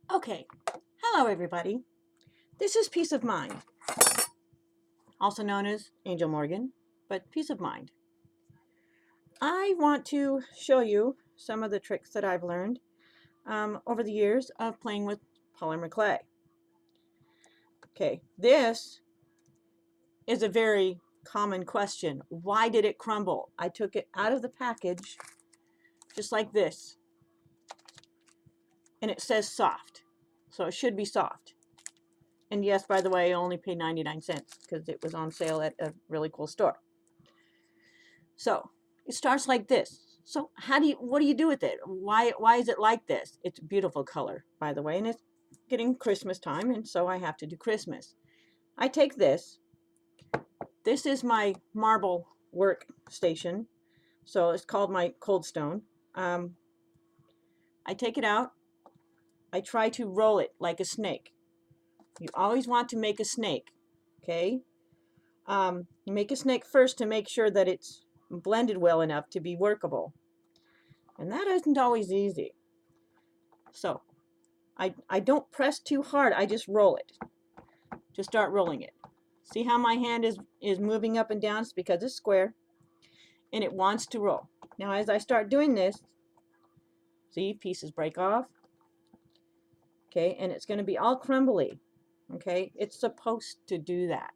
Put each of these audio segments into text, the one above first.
Okay, hello everybody. This is Peace of Mind, also known as Angel Morgan, but Peace of Mind. I want to show you some of the tricks that I've learned over the years of playing with polymer clay. Okay, this is a very common question. Why did it crumble? I took it out of the package just like this, and it says soft, so it should be soft. And yes, by the way, I only paid 99 cents because it was on sale at a really cool store. So it starts like this. So what do you do with it? Why is it like this? It's a beautiful color, by the way, and it's getting Christmas time, and so I have to do Christmas. I take this. This is my marble workstation, so it's called my cold stone. I take it out. I try to roll it like a snake. You always want to make a snake, okay? You make a snake first to make sure that it's blended well enough to be workable. And that isn't always easy. So I don't press too hard, I just roll it. Just start rolling it. See how my hand is moving up and down? It's because it's square and it wants to roll. Now as I start doing this, see, pieces break off. Okay, and it's going to be all crumbly. Okay, it's supposed to do that.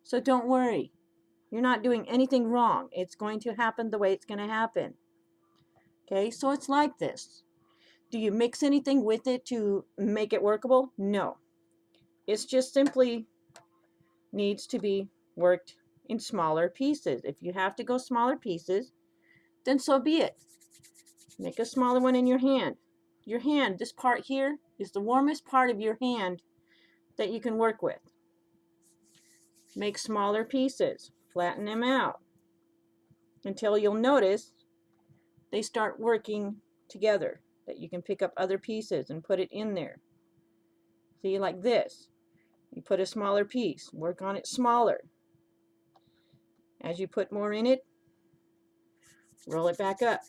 So don't worry. You're not doing anything wrong. It's going to happen the way it's going to happen. Okay, so it's like this. Do you mix anything with it to make it workable? No. It's just simply needs to be worked in smaller pieces. If you have to go smaller pieces, then so be it. Make a smaller one in your hand. Your hand, this part here, is the warmest part of your hand that you can work with. Make smaller pieces. Flatten them out until you'll notice they start working together, that you can pick up other pieces and put it in there. See, like this. You put a smaller piece, work on it smaller. As you put more in it, roll it back up.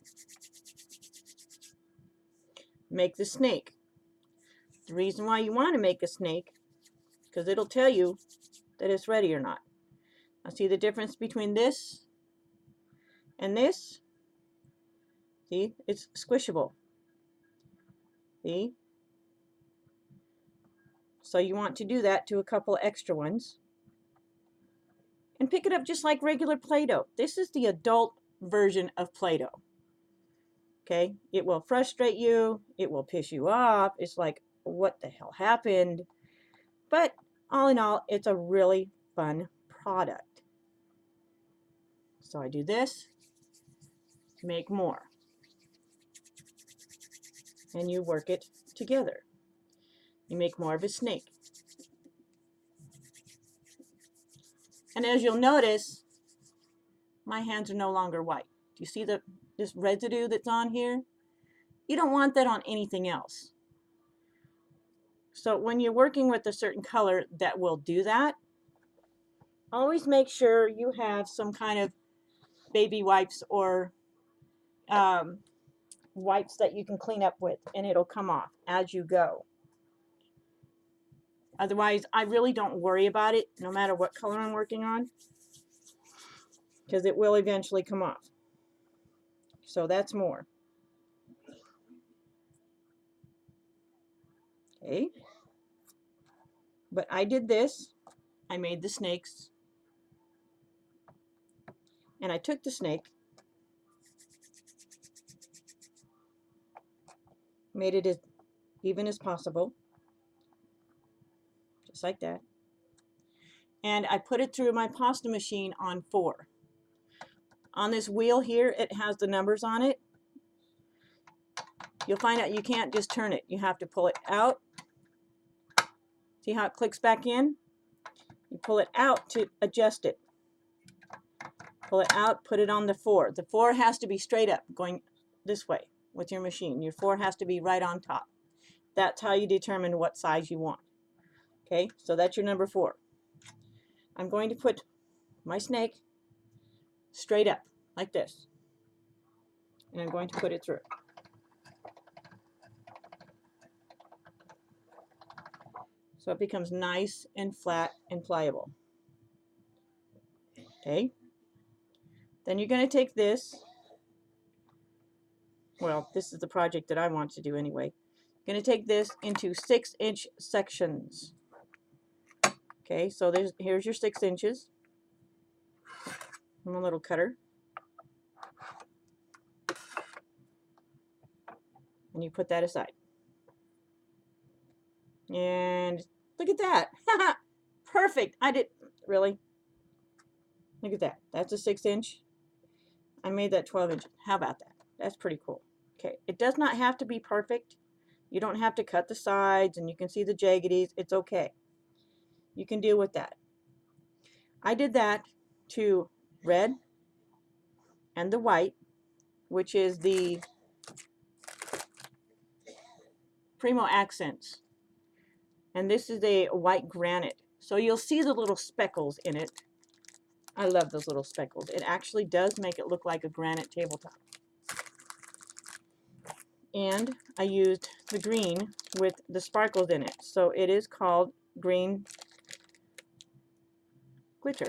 Make the snake. The reason why you want to make a snake, because it'll tell you that it's ready or not. Now see the difference between this and this? See, it's squishable. See? So you want to do that to a couple extra ones. And pick it up just like regular Play-Doh. This is the adult version of Play-Doh. Okay? It will frustrate you. It will piss you off. It's like, what the hell happened? But all in all, it's a really fun product. So I do this, make more. And you work it together. You make more of a snake. And as you'll notice, my hands are no longer white. Do you see this residue that's on here? You don't want that on anything else. So when you're working with a certain color that will do that, always make sure you have some kind of baby wipes or wipes that you can clean up with, and it'll come off as you go. Otherwise, I really don't worry about it, no matter what color I'm working on, because it will eventually come off. So that's more. Okay. But I did this. I made the snakes. And I took the snake, made it as even as possible, just like that. And I put it through my pasta machine on 4. On this wheel here, it has the numbers on it. You'll find out you can't just turn it. You have to pull it out. See how it clicks back in? You pull it out to adjust it. Pull it out, put it on the 4. The 4 has to be straight up, going this way with your machine. Your 4 has to be right on top. That's how you determine what size you want. Okay, so that's your number 4. I'm going to put my snake straight up, like this. And I'm going to put it through. so it becomes nice and flat and pliable. Okay, then you're going to take this, well, this is the project that I want to do anyway. You're going to take this into 6-inch sections. Okay, so here's your 6 inches from a little cutter. And you put that aside. And look at that. Perfect. I did, really? Look at that. That's a 6-inch. I made that 12 inches. How about that? That's pretty cool. Okay, it does not have to be perfect. You don't have to cut the sides and you can see the jaggedies. It's okay. You can deal with that. I did that to red and the white, which is the Primo Accents. And this is a white granite. So you'll see the little speckles in it. I love those little speckles. It actually does make it look like a granite tabletop. And I used the green with the sparkles in it. So it is called green glitter.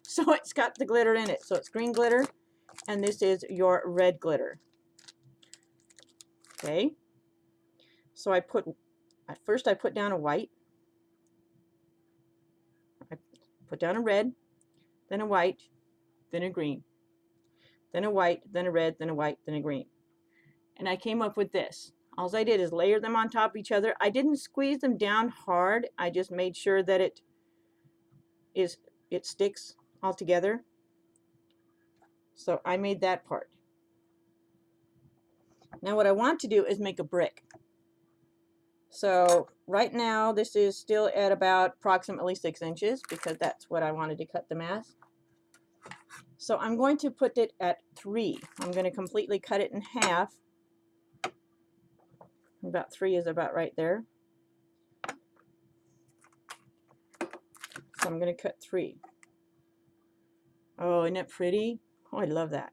So it's got the glitter in it. So it's green glitter, and this is your red glitter. Okay. So first I put down a white. I put down a red, then a white, then a green, then a white, then a red, then a white, then a green. And I came up with this. All I did is layer them on top of each other. I didn't squeeze them down hard. I just made sure that it sticks all together. So I made that part. Now what I want to do is make a brick. So right now this is still at about approximately 6 inches because that's what I wanted to cut them as. So I'm going to put it at 3. I'm going to completely cut it in half. About 3 is about right there. So I'm going to cut 3. Oh, isn't it pretty? Oh, I love that.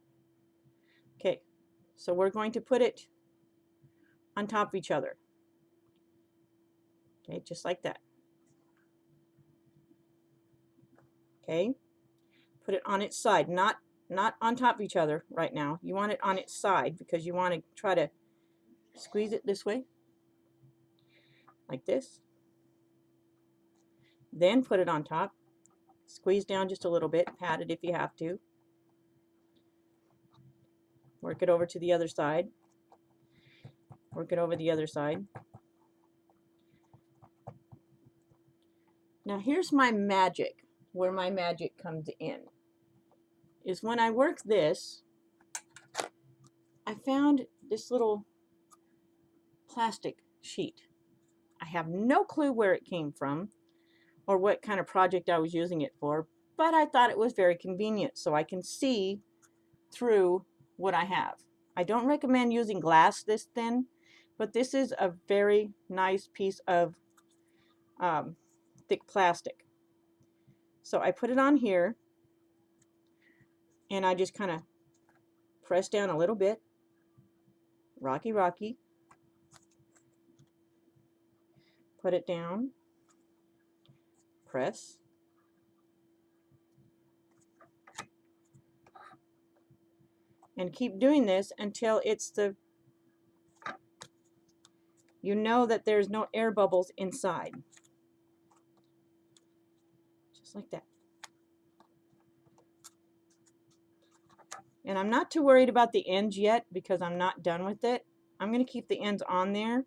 Okay, so we're going to put it on top of each other. Okay, just like that. Okay, put it on its side, not on top of each other right now. You want it on its side because you want to try to squeeze it this way, like this. Then put it on top. Squeeze down just a little bit, pat it if you have to. Work it over to the other side. Work it over the other side. Now here's my magic, where my magic comes in. Is when I work this, I found this little plastic sheet. I have no clue where it came from or what kind of project I was using it for, but I thought it was very convenient so I can see through what I have. I don't recommend using glass this thin, but this is a very nice piece of thick plastic. So I put it on here and I just kind of press down a little bit. Rocky, rocky. Put it down. Press. And keep doing this until you know that there's no air bubbles inside. Just like that. And I'm not too worried about the ends yet because I'm not done with it. I'm going to keep the ends on there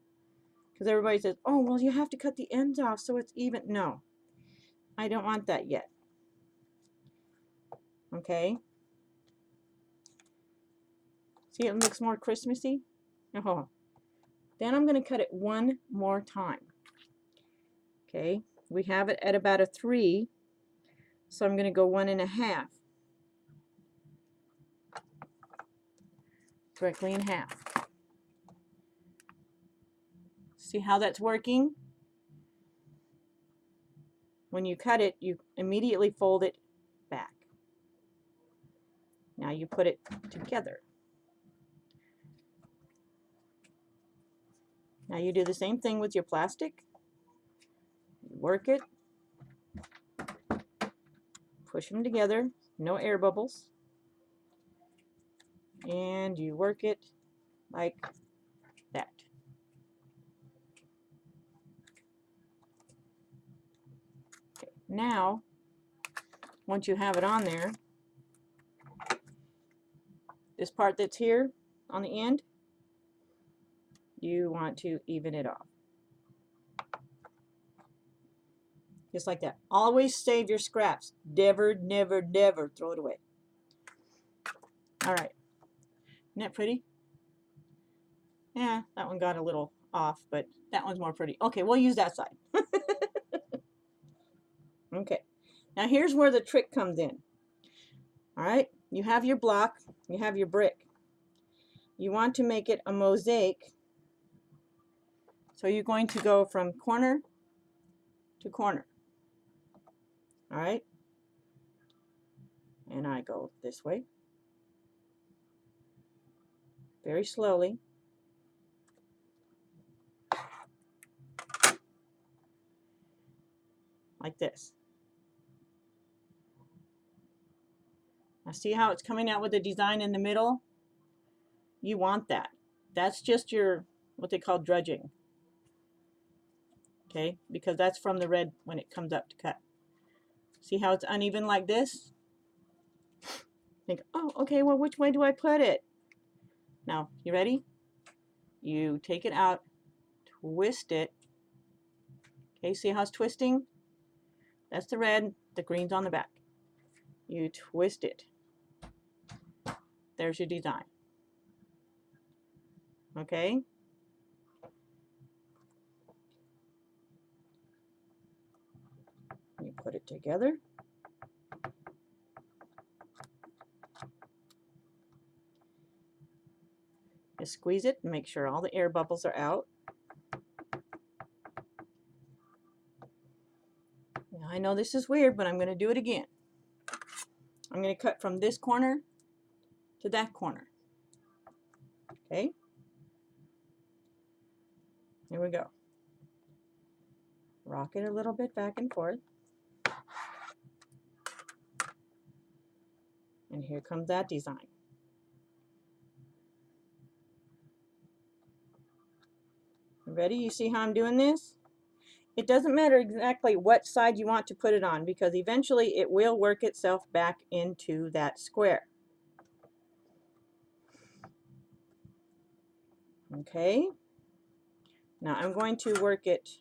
because everybody says, oh, well, you have to cut the ends off so it's even. No, I don't want that yet. Okay. See, it looks more Christmassy. Oh. Then I'm going to cut it one more time. Okay, we have it at about a 3, so I'm going to go 1.5. Directly in half. See how that's working? When you cut it, you immediately fold it back. Now you put it together. Now you do the same thing with your plastic. work it, push them together, no air bubbles, and you work it like that. Okay, now, once you have it on there, this part that's here on the end, you want to even it off. Just like that. Always save your scraps. Never, never, never throw it away. All right. Isn't that pretty? Yeah, that one got a little off, but that one's more pretty. Okay, we'll use that side. Okay. Now here's where the trick comes in. All right. You have your block. You have your brick. You want to make it a mosaic. So you're going to go from corner to corner. All right. And I go this way. Very slowly. Like this. Now see how it's coming out with the design in the middle? You want that. That's just your, what they call drudging. Okay, because that's from the red when it comes up to cut. See how it's uneven like this? Think, oh, okay, well, which way do I put it? Now, you ready? You take it out, twist it. Okay, see how it's twisting? That's the red, the green's on the back. You twist it. There's your design. Okay? You put it together. Just squeeze it and make sure all the air bubbles are out. Now, I know this is weird, but I'm going to do it again. I'm going to cut from this corner to that corner. Okay? Here we go. Rock it a little bit back and forth. And here comes that design. Ready? You see how I'm doing this? It doesn't matter exactly what side you want to put it on because eventually it will work itself back into that square. Okay? Now I'm going to work it,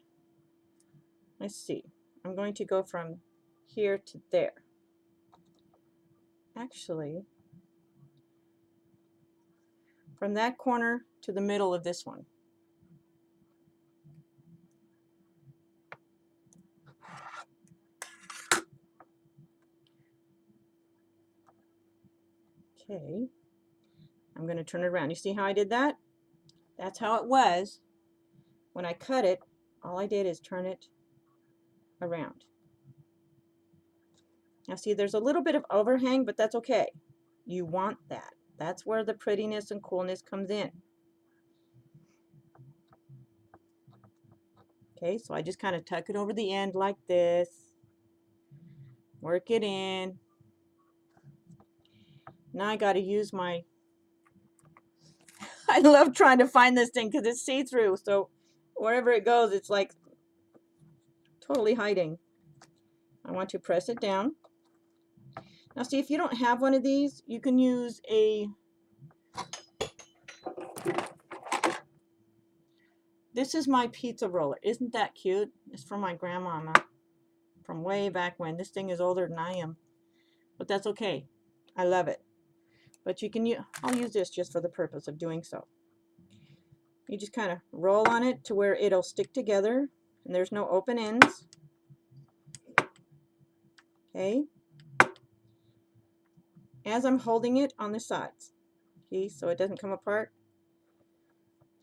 let's see, I'm going to go from here to there. Actually, from that corner to the middle of this one. Okay, I'm going to turn it around. You see how I did that? That's how it was. When I cut it, all I did is turn it around. Now see, there's a little bit of overhang, but that's okay. You want that. That's where the prettiness and coolness comes in. Okay, so I just kind of tuck it over the end like this. Work it in. Now I got to use my... I love trying to find this thing because it's see-through, so wherever it goes, it's like totally hiding. I want to press it down. Now see, if you don't have one of these, you can use a... This is my pizza roller. Isn't that cute? It's from my grandmama from way back when. This thing is older than I am, but that's okay. I love it. But you can use, I'll use this just for the purpose of doing so. You just kind of roll on it to where it'll stick together and there's no open ends. Okay. As I'm holding it on the sides. Okay, so it doesn't come apart.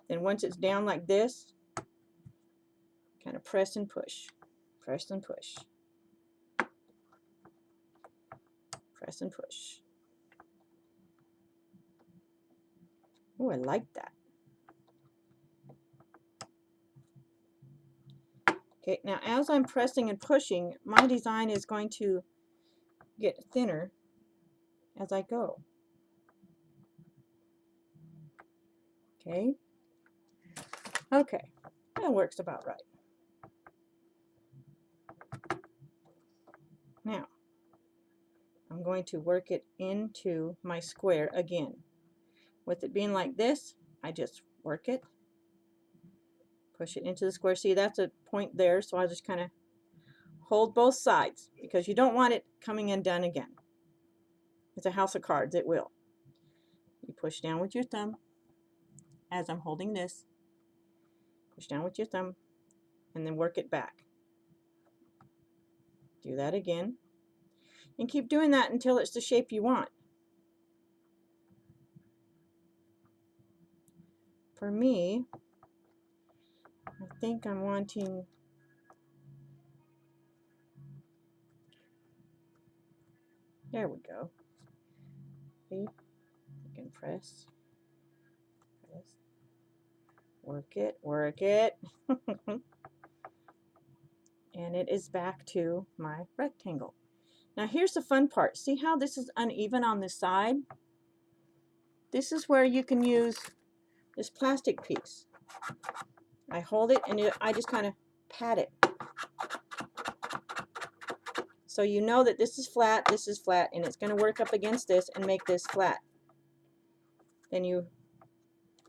Then once it's down like this, kind of press and push. Press and push. Press and push. Oh, I like that. Okay, now as I'm pressing and pushing, my design is going to get thinner as I go. Okay. Okay, that works about right. Now, I'm going to work it into my square again. With it being like this, I just work it, push it into the square. See, that's a point there, so I just kind of hold both sides because you don't want it coming undone again. It's a house of cards, it will. You push down with your thumb as I'm holding this. Push down with your thumb and then work it back. Do that again. And keep doing that until it's the shape you want. For me, I think I'm wanting, there we go. See, you can press, work it, and it is back to my rectangle. Now here's the fun part. See how this is uneven on this side? This is where you can use this plastic piece. I hold it and I just kind of pat it. So you know that this is flat, and it's going to work up against this and make this flat. Then you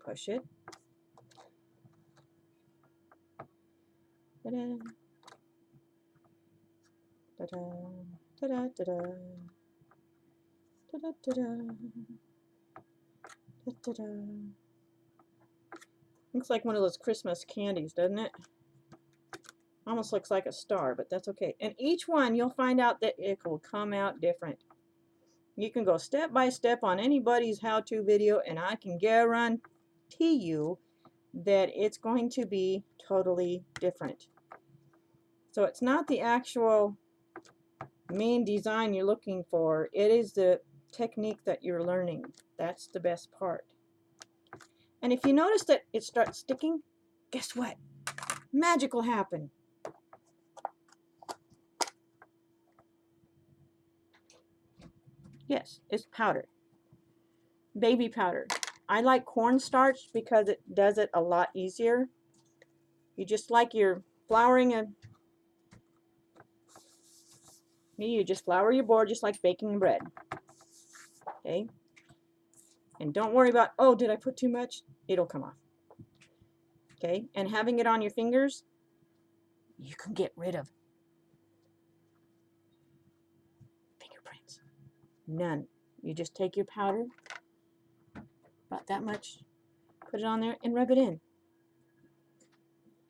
push it. Ta-da. Ta-da. Ta-da. Ta-da. Ta-da. Ta-da. Ta-da. Looks like one of those Christmas candies, doesn't it? Almost looks like a star, but that's okay. And each one, you'll find out that it will come out different. You can go step by step on anybody's how-to video, and I can guarantee you that it's going to be totally different. So it's not the actual main design you're looking for. It is the technique that you're learning. That's the best part. And if you notice that it starts sticking, guess what? Magic will happen. Yes, it's powder. Baby powder. I like cornstarch because it does it a lot easier. You just like your flouring and you just flour your board just like baking bread. Okay? And don't worry about, oh, did I put too much? It'll come off. Okay? And having it on your fingers, you can get rid of fingerprints. None. You just take your powder, about that much, put it on there and rub it in.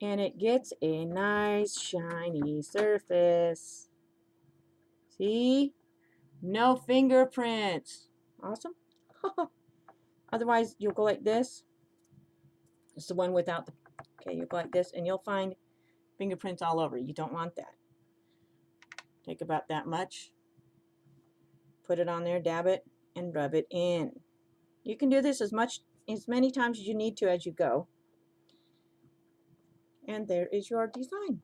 And it gets a nice shiny surface. See? No fingerprints. Awesome. Otherwise, you'll go like this. It's the one without the, okay, you'll go like this and you'll find fingerprints all over. You don't want that. Take about that much, put it on there, dab it, and rub it in. You can do this as many times as you need to as you go. And there is your design.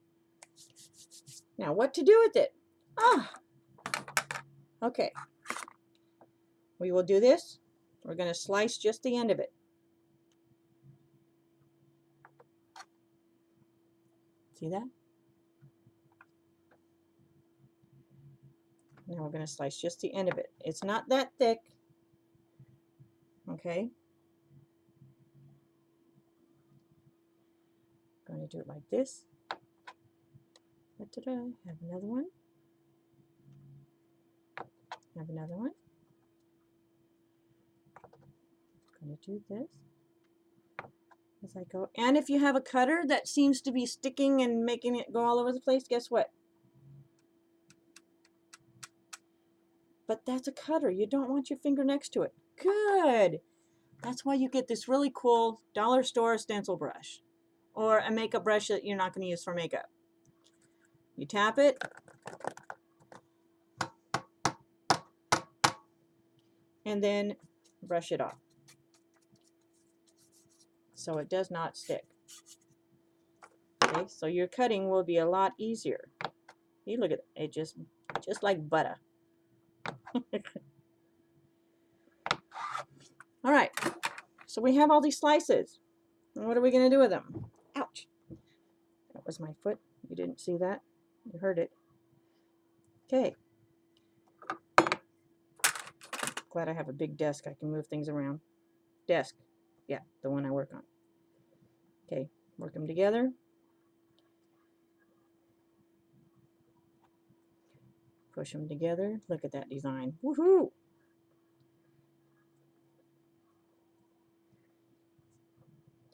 Now what to do with it? Okay. We will do this. We're going to slice just the end of it. See that? Now we're going to slice just the end of it. It's not that thick. Okay. I'm going to do it like this. Ta-da. Have another one. Have another one. I'm going to do this as I go. And if you have a cutter that seems to be sticking and making it go all over the place, guess what? But that's a cutter. You don't want your finger next to it. Good. That's why you get this really cool dollar store stencil brush or a makeup brush that you're not going to use for makeup. You tap it, and then brush it off so it does not stick. Okay, so your cutting will be a lot easier. See, look at it, just like butter. All right, so we have all these slices. And what are we going to do with them? Ouch. That was my foot. You didn't see that. You heard it. Okay. Glad I have a big desk. I can move things around. Desk. Yeah, the one I work on. Okay, work them together. Push them together. Look at that design. Woohoo!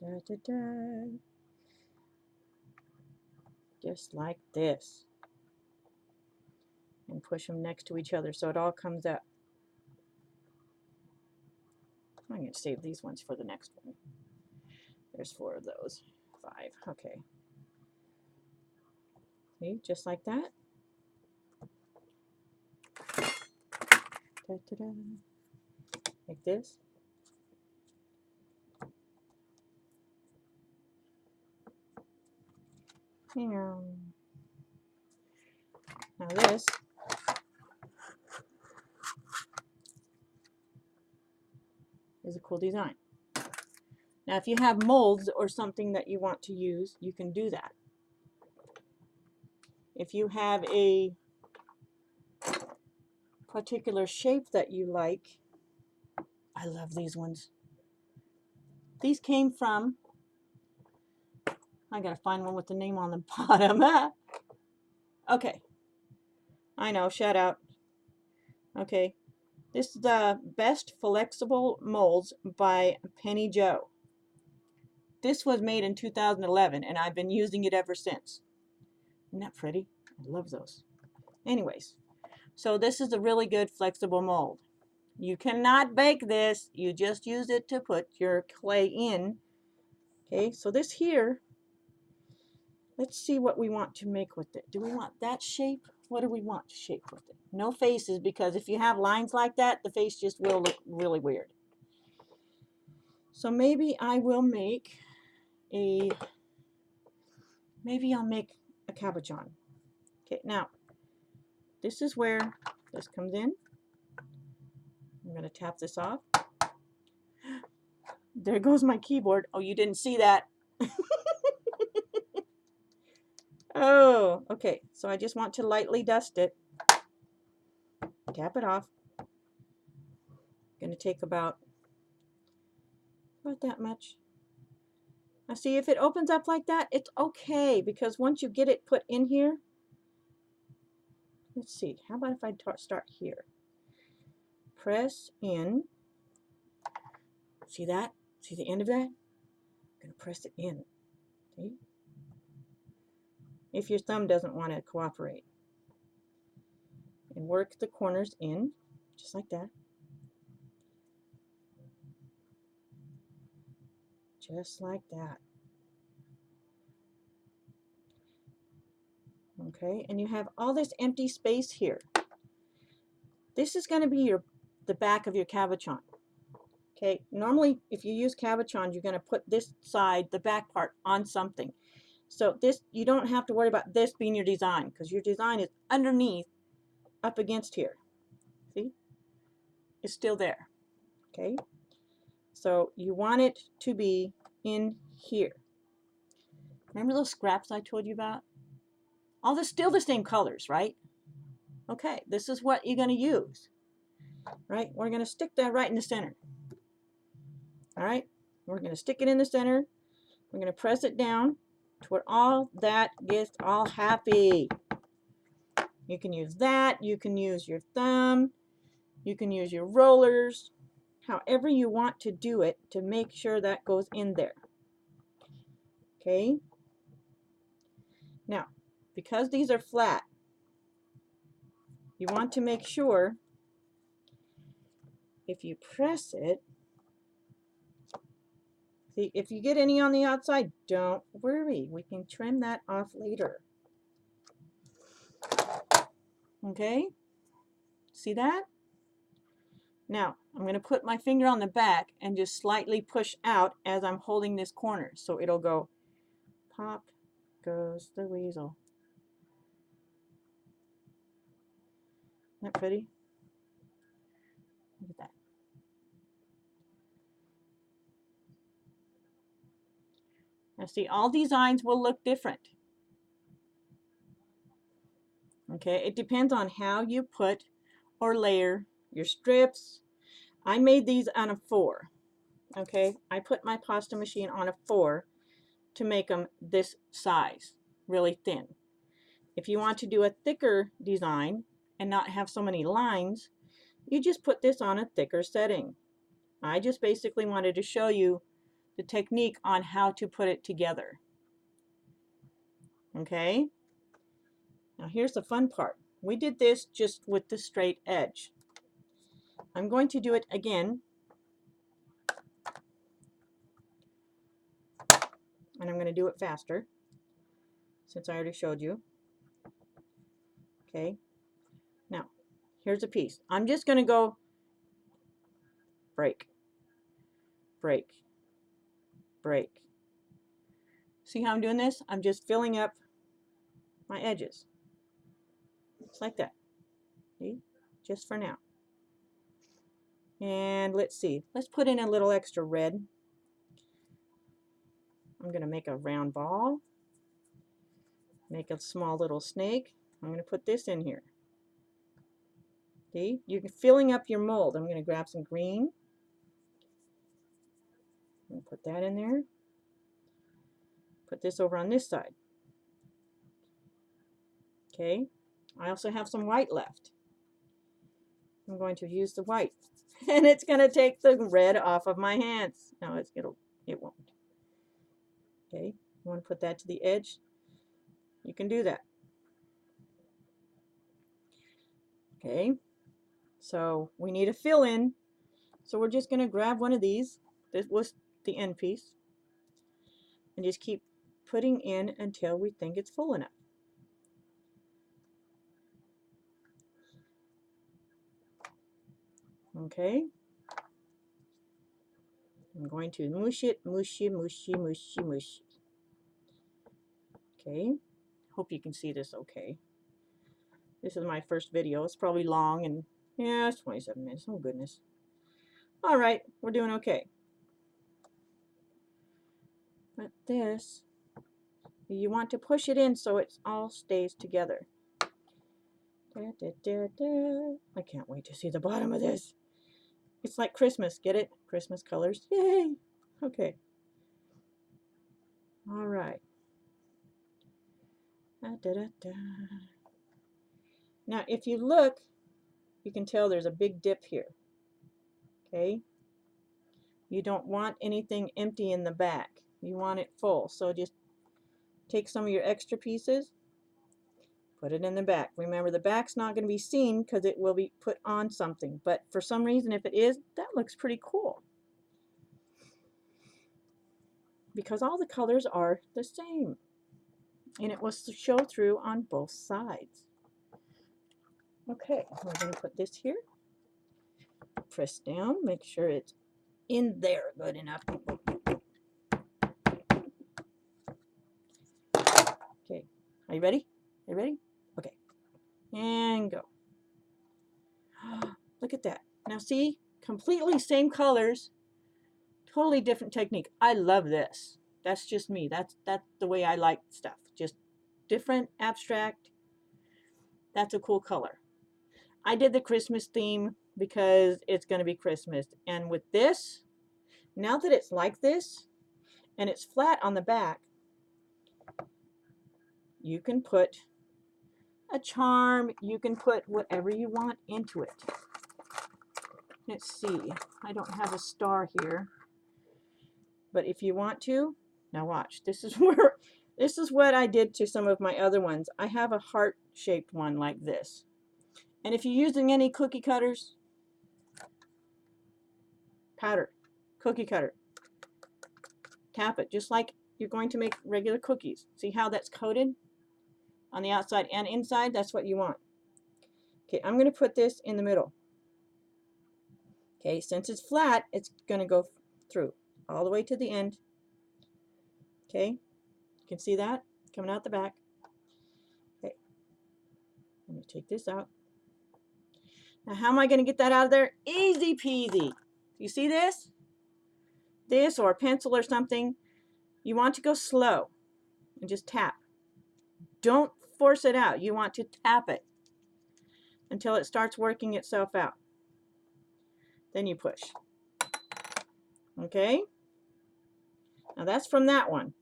Da, da, da. Just like this. And push them next to each other so it all comes up. I'm going to save these ones for the next one. There's 4 of those. 5. Okay. See, just like that. Da, da, da. Like this. Now this is a cool design. Now if you have molds or something that you want to use, you can do that. If you have a particular shape that you like, I love these ones. These came from, I gotta find one with the name on the bottom. Okay, I know, shout out. Okay, this is the Best Flexible Molds by Penny Joe. This was made in 2011 and I've been using it ever since. Isn't that pretty? I love those. Anyways, so this is a really good flexible mold. You cannot bake this, you just use it to put your clay in. Okay, so this here, let's see what we want to make with it. Do we want that shape? What do we want to shape with it? No faces, because if you have lines like that, the face just will look really weird. So maybe I will make I'll make a cabochon. Okay, now, this is where this comes in. I'm going to tap this off. There goes my keyboard. Oh, you didn't see that. Oh, okay. So I just want to lightly dust it. Tap it off. Going to take about that much. Now see, if it opens up like that, it's okay, because once you get it put in here, let's see, how about if I start here? Press in. See that? See the end of that? I'm going to press it in. See? If your thumb doesn't want to cooperate. And work the corners in, just like that. Just like that. Okay, and you have all this empty space here. This is going to be the back of your cabochon. Okay, normally if you use cabochon, you're going to put this side, the back part, on something. So this, you don't have to worry about this being your design, because your design is underneath, up against here. See? It's still there. Okay? So you want it to be in here. Remember those scraps I told you about? All this still the same colors, right? Okay, this is what you're going to use. Right? We're going to stick that right in the center. All right? We're going to stick it in the center. We're going to press it down to where all that gets all happy. You can use that. You can use your thumb. You can use your rollers. However you want to do it to make sure that goes in there. Okay? Now, because these are flat, you want to make sure if you press it, see, if you get any on the outside, don't worry. We can trim that off later. Okay? See that? Now, I'm going to put my finger on the back and just slightly push out as I'm holding this corner. So it'll go pop, goes the weasel. Isn't that pretty? Look at that. Now see, all designs will look different. Okay, it depends on how you put or layer your strips. I made these on a 4. Okay, I put my pasta machine on a 4 to make them this size, really thin. If you want to do a thicker design and not have so many lines, you just put this on a thicker setting. I just basically wanted to show you the technique on how to put it together. Okay, now here's the fun part. We did this just with the straight edge. I'm going to do it again, and I'm going to do it faster since I already showed you. Okay, now here's a piece. I'm just going to go break, break, break. See how I'm doing this? I'm just filling up my edges. Just like that. See? Just for now. And let's see. Let's put in a little extra red. I'm going to make a round ball. Make a small little snake. I'm going to put this in here. See? You're filling up your mold. I'm going to grab some green. I'm going to put that in there. Put this over on this side. Okay. I also have some white left. I'm going to use the white. And it's going to take the red off of my hands. No, it won't. Okay. You want to put that to the edge? You can do that. Okay. So we need a fill in. So we're just going to grab one of these. This was the end piece. And just keep putting in until we think it's full enough. Okay. I'm going to mush it, mushy, mushy, mushy, mushy. Okay. Hope you can see this okay. This is my first video. It's probably long and yeah, it's 27 minutes. Oh goodness. All right, we're doing okay. But this, you want to push it in so it all stays together. Da, da, da, da. I can't wait to see the bottom of this. It's like Christmas, get it? Christmas colors. Yay! Okay. All right. Da, da, da, da. Now, if you look, you can tell there's a big dip here. Okay? You don't want anything empty in the back. You want it full. So just take some of your extra pieces, put it in the back. Remember, the back's not going to be seen because it will be put on something. But for some reason, if it is, that looks pretty cool. Because all the colors are the same. And it was to show through on both sides. Okay, we're going to put this here. Press down, make sure it's in there good enough. Okay, are you ready? Are you ready? Okay, and go. Look at that. Now see, completely same colors, totally different technique. I love this. That's just me. That's the way I like stuff. Just different, abstract. That's a cool color. I did the Christmas theme because it's going to be Christmas. And with this, now that it's like this, and it's flat on the back, you can put a charm, you can put whatever you want into it. Let's see, I don't have a star here, but if you want to, now watch, this is what I did to some of my other ones. I have a heart-shaped one like this. And if you're using any cookie cutters, powder, cookie cutter, tap it just like you're going to make regular cookies. See how that's coated on the outside and inside? That's what you want. Okay, I'm going to put this in the middle. Okay, since it's flat, it's going to go through all the way to the end. Okay, you can see that? coming out the back. Okay, I'm going to take this out. Now how am I going to get that out of there? Easy peasy. You see this? This or a pencil or something. You want to go slow and just tap. Don't force it out. You want to tap it until it starts working itself out. Then you push. Okay? Now that's from that one.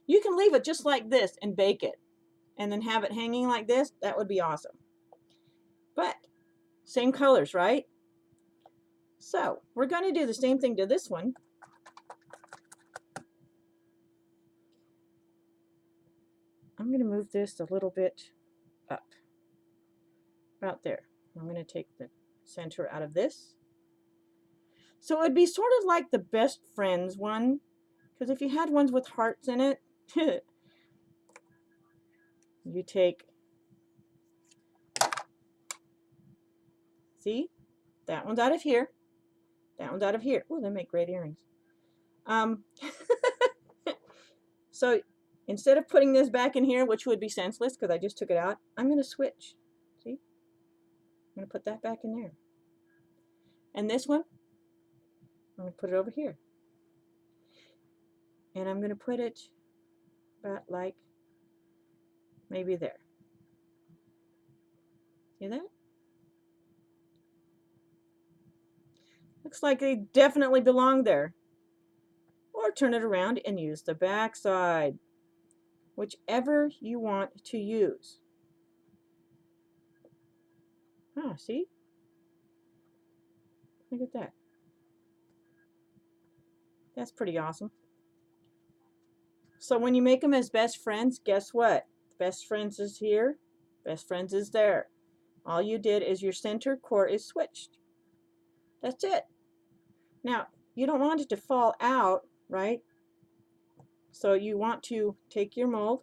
You can leave it just like this and bake it. And then have it hanging like this. That would be awesome. But same colors, right? So we're going to do the same thing to this one. I'm going to move this a little bit up. About there. I'm going to take the center out of this. So it would be sort of like the best friends one. Because if you had ones with hearts in it, you take, see, that one's out of here, that one's out of here. Oh, they make great earrings. So instead of putting this back in here, which would be senseless because I just took it out, I'm going to switch. See, I'm going to put that back in there. And this one, I'm going to put it over here. And I'm going to put it about like maybe there. See that? Looks like they definitely belong there. Or turn it around and use the back side. Whichever you want to use. Ah, see? Look at that. That's pretty awesome. So when you make them as best friends, guess what? Best friends is here. Best friends is there. All you did is your center core is switched. That's it. Now, you don't want it to fall out, right? So you want to take your mold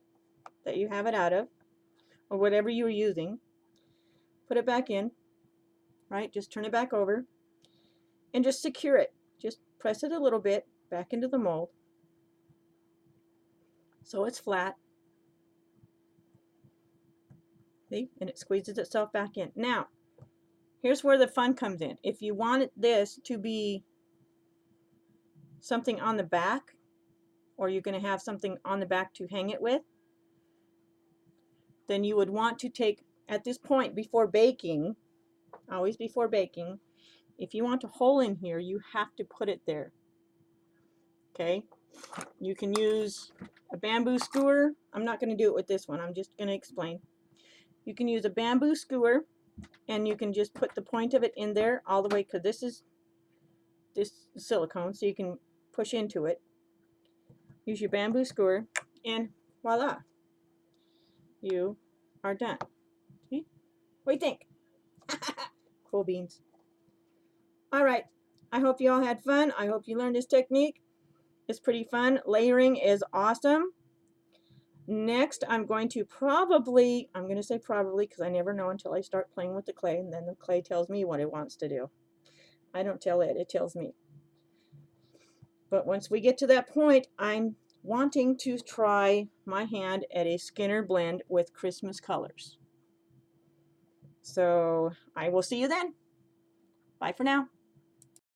that you have it out of, or whatever you were using, put it back in, right? Just turn it back over, and just secure it. Just press it a little bit back into the mold, so it's flat. See? And it squeezes itself back in. Now, here's where the fun comes in. If you want this to be something on the back, or you're going to have something on the back to hang it with, then you would want to take, at this point before baking, always before baking, if you want a hole in here, you have to put it there. Okay? You can use a bamboo skewer. I'm not going to do it with this one. I'm just going to explain. You can use a bamboo skewer, and you can just put the point of it in there all the way, because this is silicone, so you can push into it. Use your bamboo skewer, and voila, you are done. See? What do you think? Cool beans. All right, I hope you all had fun. I hope you learned this technique. It's pretty fun. Layering is awesome. Next, I'm going to say probably, because I never know until I start playing with the clay, and then the clay tells me what it wants to do. I don't tell it, it tells me. But once we get to that point, I'm wanting to try my hand at a Skinner blend with Christmas colors. So I will see you then. Bye for now.